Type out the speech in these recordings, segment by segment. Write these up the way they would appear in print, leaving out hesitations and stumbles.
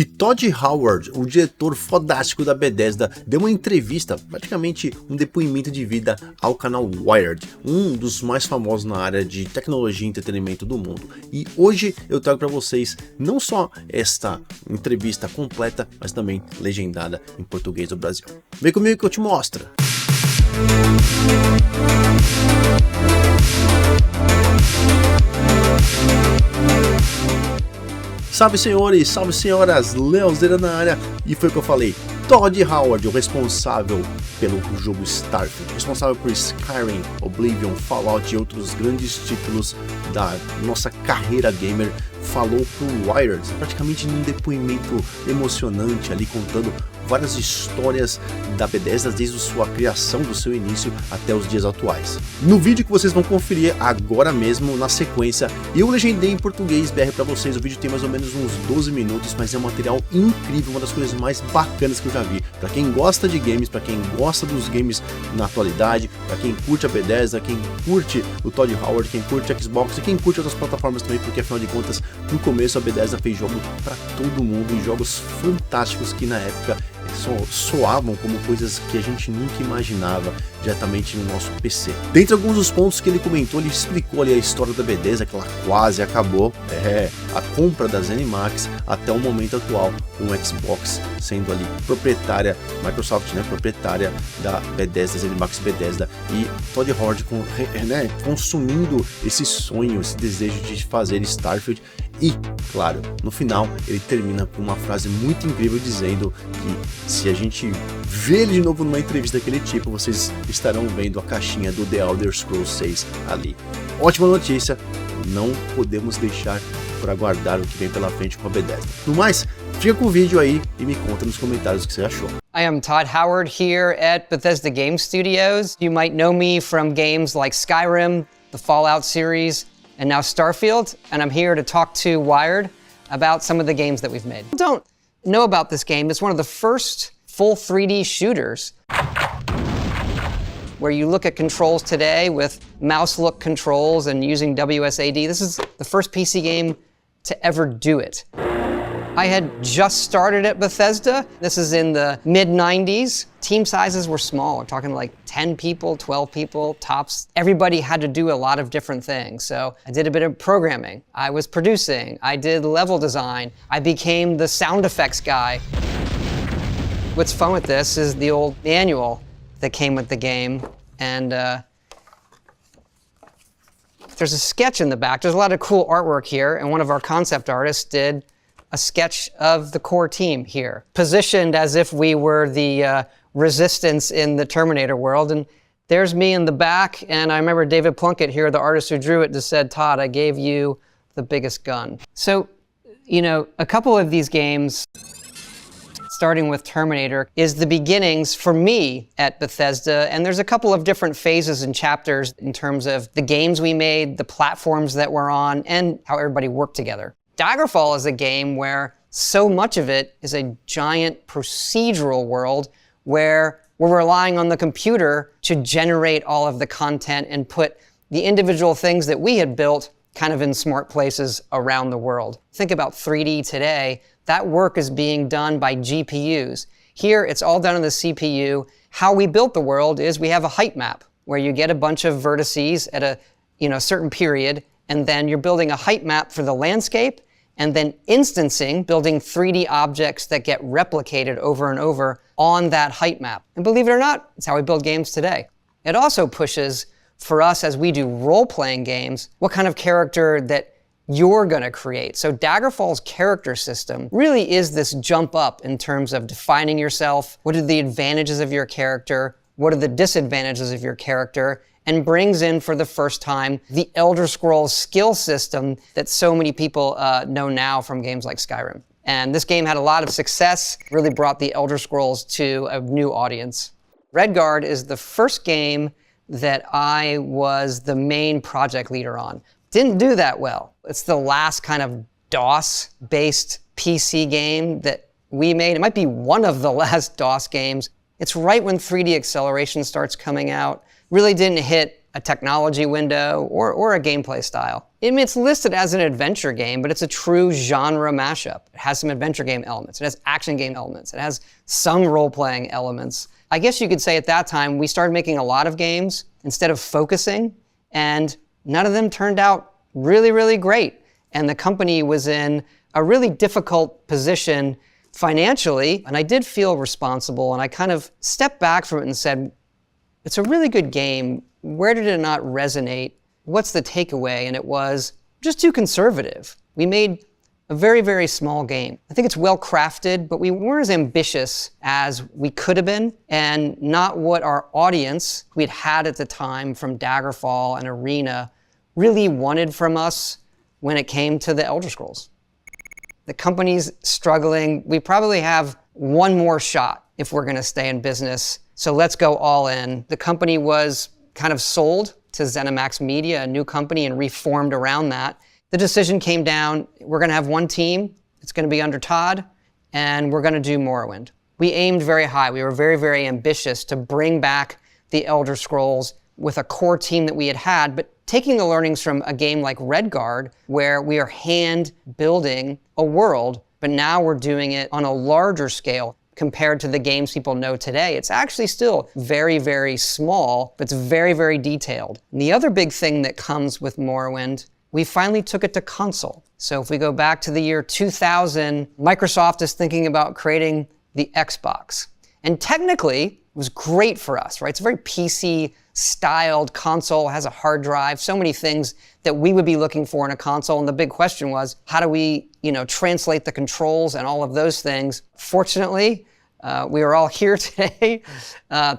E Todd Howard, o diretor fodástico da Bethesda, deu uma entrevista, praticamente um depoimento de vida ao canal Wired, um dos mais famosos na área de tecnologia e entretenimento do mundo. E hoje eu trago para vocês não só esta entrevista completa, mas também legendada em português do Brasil. Vem comigo que eu te mostro! Salve senhores, salve senhoras, Leozeira na área, e foi o que eu falei, Todd Howard, o responsável pelo jogo Starfield, responsável por Skyrim, Oblivion, Fallout e outros grandes títulos da nossa carreira gamer, falou pro Wired, praticamente num depoimento emocionante ali, contando várias histórias da Bethesda desde sua criação, do seu início até os dias atuais. No vídeo que vocês vão conferir agora mesmo, na sequência, eu legendei em português BR para vocês. O vídeo tem mais ou menos uns 12 minutos, mas é um material incrível, uma das coisas mais bacanas que eu já vi. Para quem gosta de games, para quem gosta dos games na atualidade, para quem curte a Bethesda, quem curte o Todd Howard, quem curte Xbox e quem curte outras plataformas também, porque afinal de contas, no começo a Bethesda fez jogo para todo mundo e jogos fantásticos que na época soavam como coisas que a gente nunca imaginava diretamente no nosso PC. Dentre alguns dos pontos que ele comentou, ele explicou ali a história da Bethesda, que ela quase acabou, a compra da ZeniMax até o momento atual, com o Xbox sendo ali proprietária, Microsoft, né, proprietária da Bethesda, ZeniMax Bethesda, e Todd Howard consumindo esse sonho, esse desejo de fazer Starfield. E, claro, no final ele termina com uma frase muito incrível dizendo que se a gente vê ele de novo numa entrevista daquele tipo, vocês estarão vendo a caixinha do The Elder Scrolls 6 ali. Ótima notícia, não podemos deixar para aguardar o que vem pela frente com a Bethesda. No mais, fica com o vídeo aí e me conta nos comentários o que você achou. I am Todd Howard here at Bethesda Game Studios. You might know me from games like Skyrim, the Fallout series, and now Starfield, and I'm here to talk to Wired about some of the games that we've made. People don't know about this game. It's one of the first full 3D shooters where you look at controls today with mouse look controls and using WSAD. This is the first PC game to ever do it. I had just started at Bethesda. This is in the mid-90s. Team sizes were small. We're talking like 10 people, 12 people, tops. Everybody had to do a lot of different things. So I did a bit of programming. I was producing. I did level design. I became the sound effects guy. What's fun with this is the old manual that came with the game. And there's a sketch in the back. There's a lot of cool artwork here. And one of our concept artists did a sketch of the core team here, positioned as if we were the resistance in the Terminator world. And there's me in the back, and I remember David Plunkett here, the artist who drew it, just said, "Todd, I gave you the biggest gun." So, you know, a couple of these games, starting with Terminator, is the beginnings for me at Bethesda, and there's a couple of different phases and chapters in terms of the games we made, the platforms that we're on, and how everybody worked together. Daggerfall is a game where so much of it is a giant procedural world where we're relying on the computer to generate all of the content and put the individual things that we had built kind of in smart places around the world. Think about 3D today. That work is being done by GPUs. Here, it's all done on the CPU. How we built the world is we have a height map where you get a bunch of vertices at a certain period, and then you're building a height map for the landscape, and then instancing, building 3D objects that get replicated over and over on that height map. And believe it or not, it's how we build games today. It also pushes, for us as we do role-playing games, what kind of character that you're gonna create. So Daggerfall's character system really is this jump up in terms of defining yourself, what are the advantages of your character, what are the disadvantages of your character, and brings in for the first time the Elder Scrolls skill system that so many people know now from games like Skyrim. And this game had a lot of success, really brought the Elder Scrolls to a new audience. Redguard is the first game that I was the main project leader on. Didn't do that well. It's the last kind of DOS-based PC game that we made. It might be one of the last DOS games. It's right when 3D acceleration starts coming out. Really didn't hit a technology window, or a gameplay style. I mean, it's listed as an adventure game, but it's a true genre mashup. It has some adventure game elements. It has action game elements. It has some role-playing elements. I guess you could say at that time, we started making a lot of games instead of focusing, and none of them turned out really, really great. And the company was in a really difficult position financially, and I did feel responsible, and I kind of stepped back from it and said, it's a really good game. Where did it not resonate? What's the takeaway? And it was just too conservative. We made a very, very small game. I think it's well crafted, but we weren't as ambitious as we could have been, and not what our audience we'd had at the time from Daggerfall and Arena really wanted from us when it came to the Elder Scrolls. The company's struggling. We probably have one more shot if we're gonna stay in business, so let's go all in. The company was kind of sold to ZeniMax Media, a new company, and reformed around that. The decision came down, we're gonna have one team, it's gonna be under Todd, and we're gonna do Morrowind. We aimed very high. We were very, very ambitious to bring back the Elder Scrolls with a core team that we had, but taking the learnings from a game like Redguard, where we are hand building a world, but now we're doing it on a larger scale compared to the games people know today. It's actually still very, very small, but it's very, very detailed. And the other big thing that comes with Morrowind, we finally took it to console. So if we go back to the year 2000, Microsoft is thinking about creating the Xbox. And technically, it was great for us, right? It's a very PC-styled console, has a hard drive, so many things that we would be looking for in a console. And the big question was, how do we, translate the controls and all of those things? Fortunately, we are all here today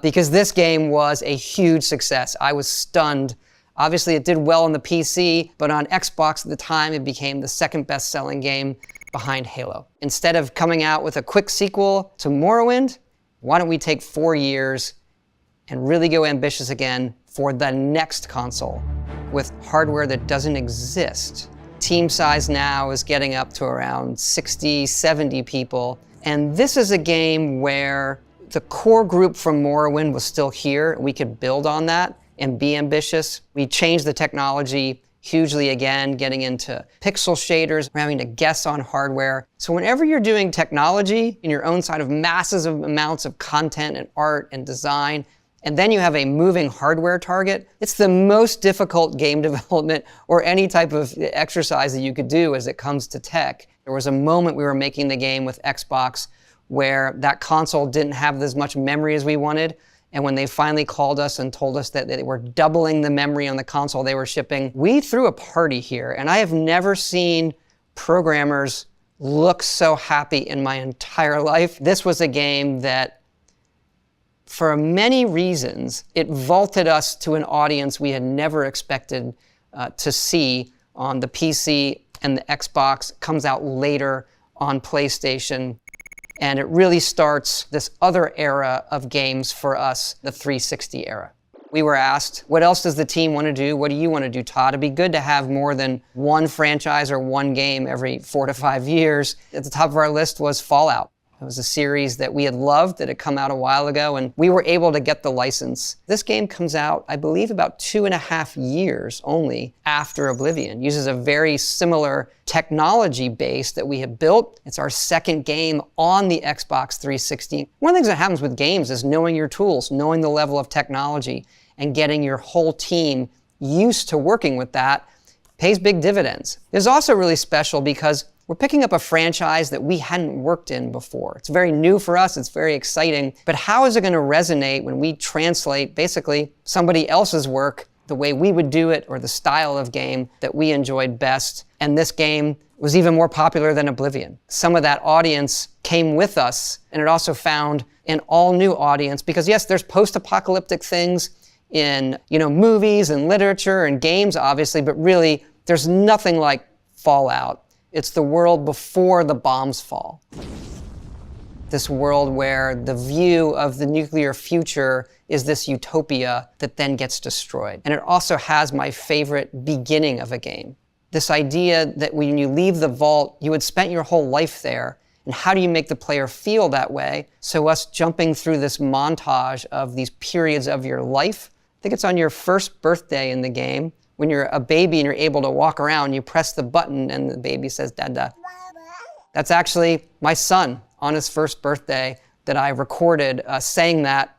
because this game was a huge success. I was stunned. Obviously, it did well on the PC, but on Xbox at the time, it became the second best-selling game behind Halo. Instead of coming out with a quick sequel to Morrowind, why don't we take 4 years and really go ambitious again for the next console with hardware that doesn't exist? Team size now is getting up to around 60, 70 people. And this is a game where the core group from Morrowind was still here. We could build on that and be ambitious. We changed the technology hugely again, getting into pixel shaders, we're having to guess on hardware. So whenever you're doing technology in your own side of massive amounts of content and art and design, and then you have a moving hardware target, it's the most difficult game development or any type of exercise that you could do as it comes to tech. There was a moment we were making the game with Xbox where that console didn't have as much memory as we wanted. And when they finally called us and told us that they were doubling the memory on the console they were shipping, we threw a party here. And I have never seen programmers look so happy in my entire life. This was a game that, for many reasons, it vaulted us to an audience we had never expected to see on the PC and the Xbox. Comes out later on PlayStation. And it really starts this other era of games for us, the 360 era. We were asked, what else does the team want to do? What do you want to do, Todd? It'd be good to have more than one franchise or one game every 4 to 5 years. At the top of our list was Fallout. It was a series that we had loved, that had come out a while ago, and we were able to get the license. This game comes out, I believe, about 2.5 years only after Oblivion. Uses a very similar technology base that we had built. It's our second game on the Xbox 360. One of the things that happens with games is knowing your tools, knowing the level of technology, and getting your whole team used to working with that pays big dividends. It's also really special because we're picking up a franchise that we hadn't worked in before. It's very new for us, it's very exciting, but how is it going to resonate when we translate basically somebody else's work the way we would do it or the style of game that we enjoyed best? And this game was even more popular than Oblivion. Some of that audience came with us, and it also found an all new audience because yes, there's post-apocalyptic things in movies and literature and games obviously, but really there's nothing like Fallout. It's the world before the bombs fall. This world where the view of the nuclear future is this utopia that then gets destroyed. And it also has my favorite beginning of a game. This idea that when you leave the vault, you had spent your whole life there. And how do you make the player feel that way? So us jumping through this montage of these periods of your life think it's on your first birthday in the game. When you're a baby and you're able to walk around, you press the button and the baby says, Dada. That's actually my son on his first birthday that I recorded saying that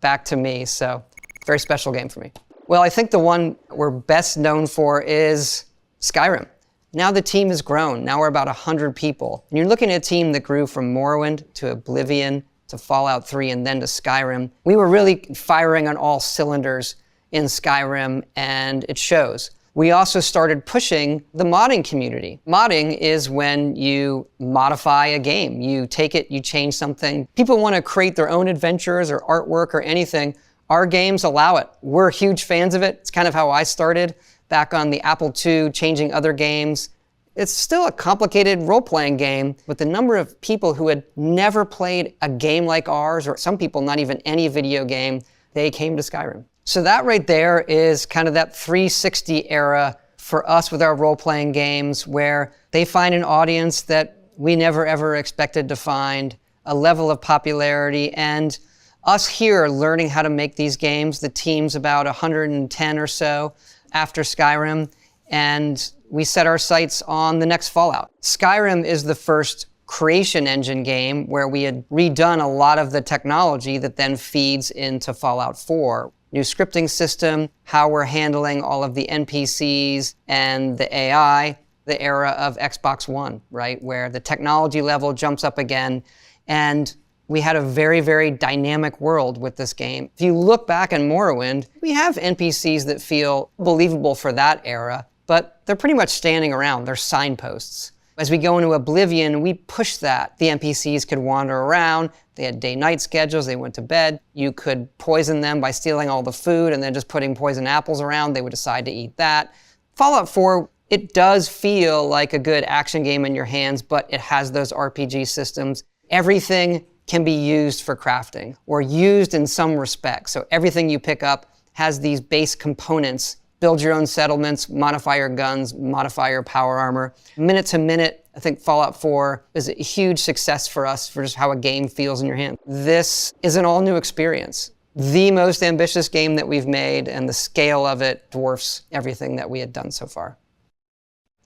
back to me. So very special game for me. Well, I think the one we're best known for is Skyrim. Now the team has grown. Now we're about 100 people. And you're looking at a team that grew from Morrowind to Oblivion to Fallout 3 and then to Skyrim. We were really firing on all cylinders in Skyrim, and it shows. We also started pushing the modding community. Modding is when you modify a game. You take it, you change something. People want to create their own adventures or artwork or anything. Our games allow it. We're huge fans of it. It's kind of how I started back on the Apple II, changing other games. It's still a complicated role-playing game, but the number of people who had never played a game like ours, or some people not even any video game, they came to Skyrim. So that right there is kind of that 360 era for us with our role-playing games, where they find an audience that we never ever expected to find, a level of popularity, and us here learning how to make these games. The team's about 110 or so after Skyrim, and we set our sights on the next Fallout. Skyrim is the first creation engine game where we had redone a lot of the technology that then feeds into Fallout 4. New scripting system, how we're handling all of the NPCs and the AI, the era of Xbox One, right? Where the technology level jumps up again. And we had a very, very dynamic world with this game. If you look back in Morrowind, we have NPCs that feel believable for that era, but they're pretty much standing around. They're signposts. As we go into Oblivion, we push that. The NPCs could wander around. They had day-night schedules. They went to bed. You could poison them by stealing all the food and then just putting poison apples around. They would decide to eat that. Fallout 4, it does feel like a good action game in your hands, but it has those RPG systems. Everything can be used for crafting or used in some respect. So everything you pick up has these base components. Build your own settlements, modify your guns, modify your power armor. Minute to minute, I think Fallout 4 is a huge success for us for just how a game feels in your hand. This is an all-new experience. The most ambitious game that we've made, and the scale of it dwarfs everything that we had done so far.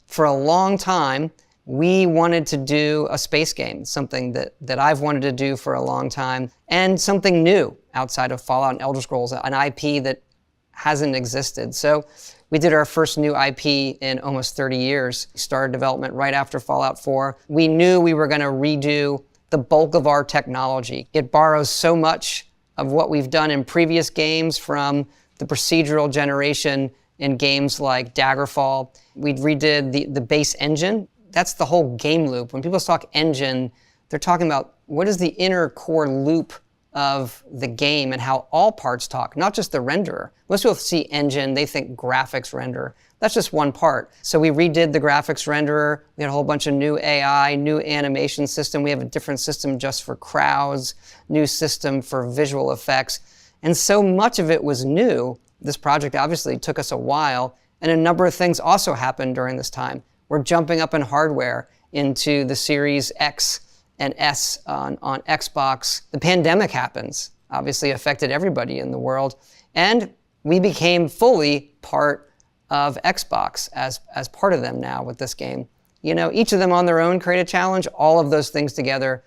For a long time, we wanted to do a space game, something that I've wanted to do for a long time, and something new outside of Fallout and Elder Scrolls, an IP that hasn't existed. So we did our first new IP in almost 30 years. We started development right after Fallout 4. We knew we were going to redo the bulk of our technology. It borrows so much of what we've done in previous games, from the procedural generation in games like Daggerfall. We redid the base engine. That's the whole game loop. When people talk engine, they're talking about what is the inner core loop of the game and how all parts talk, not just the renderer. Most people see engine, they think graphics renderer. That's just one part. So we redid the graphics renderer. We had a whole bunch of new AI, new animation system. We have a different system just for crowds, new system for visual effects. And so much of it was new. This project obviously took us a while, and a number of things also happened during this time. We're jumping up in hardware into the Series X and S on Xbox. The pandemic happens, obviously affected everybody in the world, and we became fully part of Xbox as part of them now with this game. You know, each of them on their own create a challenge. All of those things together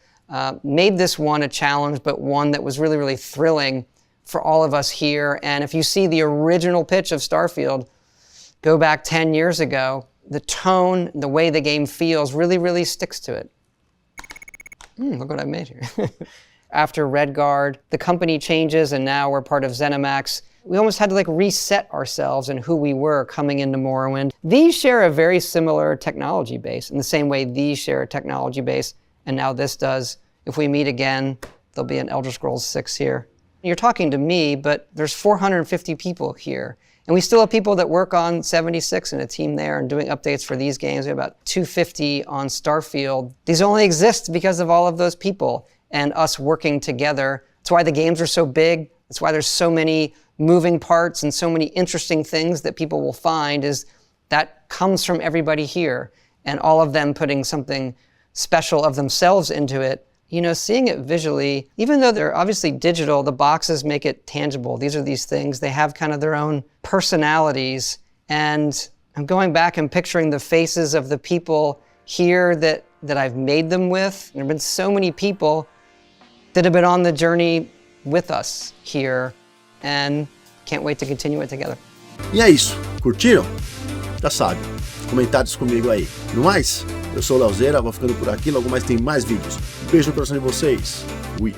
made this one a challenge, but one that was really, really thrilling for all of us here. And if you see the original pitch of Starfield, go back 10 years ago, the tone, the way the game feels really, really sticks to it. Look what I made here. After Redguard, the company changes, and now we're part of ZeniMax. We almost had to reset ourselves and who we were coming into Morrowind. These share a very similar technology base, in the same way these share a technology base, and now this does. If we meet again, there'll be an Elder Scrolls 6 here. You're talking to me, but there's 450 people here. And we still have people that work on 76 and a team there and doing updates for these games. We have about 250 on Starfield. These only exist because of all of those people and us working together. That's why the games are so big. That's why there's so many moving parts and so many interesting things that people will find, is that comes from everybody here, and all of them putting something special of themselves into it. you know, seeing it visually, even though they're obviously digital, the boxes make it tangible. These are these things, they have kind of their own personalities. And I'm going back and picturing the faces of the people here that I've made them with. There have been so many people that have been on the journey with us here, and can't wait to continue it together. E é isso, curtiram? Já sabe, comentários comigo aí. No mais, eu sou o Leozeira, vou ficando por aqui, logo mais tem mais vídeos. Beijo no coração de vocês, fui!